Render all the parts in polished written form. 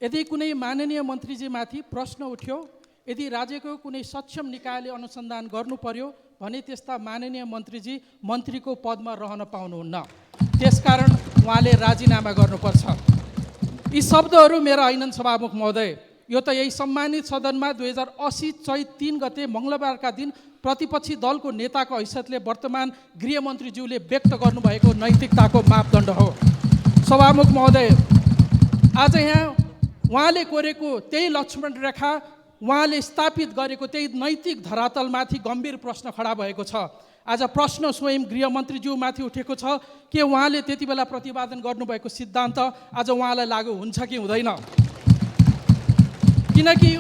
यदि कुनै माननीय मन्त्रीजीमाथि प्रश्न उठ्यो, यदि राज्यको कुनै सक्षम निकायले अनुसन्धान गर्नु पर्यो भने त्यस्ता माननीय मन्त्रीजी मन्त्रीको पदमा रहन पाउनुहुन्न। त्यसकारण उहाँले राजीनामा गर्नुपर्छ। यी शब्दहरू मेरा होइनन् सभामुख महोदय, यो त यही सम्मानित सदनमा 2080 चैत 3 गते मङ्गलबारका दिन प्रतिपक्षी दलको नेताको हैसियतले वर्तमान गृहमन्त्रीज्यूले व्यक्त गर्नुभएको नैतिकताको मापदण्ड हो। सभामुख महोदय, आज यहाँ उहाँले कोरेको त्यही लक्ष्मण रेखा, उहाँले स्थापित गरेको त्यही नैतिक धरातलमाथि गम्भीर प्रश्न खडा भएको छ। आज प्रश्न स्वयं गृहमन्त्रीज्यूमाथि उठेको छ कि उहाँले त्यति बेला प्रतिपादन गर्नुभएको सिद्धान्त आज उहाँलाई लागू हुन्छ कि हुँदैन। किनकि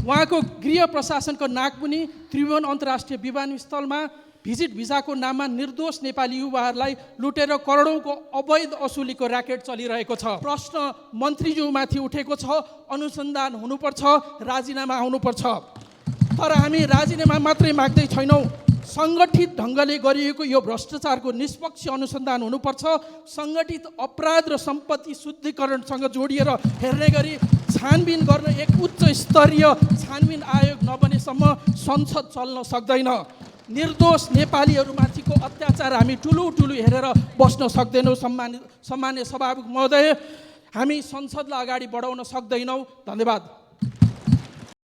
उहाँको गृह प्रशासनको नाकमुनि त्रिभुवन अन्तर्राष्ट्रिय विमानस्थलमा भिजिट भिजाको नाममा निर्दोष नेपाली युवाहरूलाई लुटेर करोडौँको अवैध असुलीको र्याकेट चलिरहेको छ। प्रश्न मन्त्रीज्यूमाथि उठेको छ, अनुसन्धान हुनुपर्छ, राजीनामा आउनुपर्छ। तर हामी राजीनामा मात्रै माग्दै छैनौँ, सङ्गठित ढङ्गले गरिएको यो भ्रष्टाचारको निष्पक्ष अनुसन्धान हुनुपर्छ। सङ्गठित अपराध र सम्पत्ति शुद्धिकरणसँग जोडिएर हेर्ने गरी छानबिन गर्न एक उच्च स्तरीय छानबिन आयोग नबनेसम्म संसद चल्न सक्दैन। निर्दोष नेपालीहरूमाथिको अत्याचार हामी ठुलो हेरेर बस्न सक्दैनौँ। सम्मान्य सभामुख महोदय, हामी संसदलाई अगाडि बढाउन सक्दैनौँ। धन्यवाद।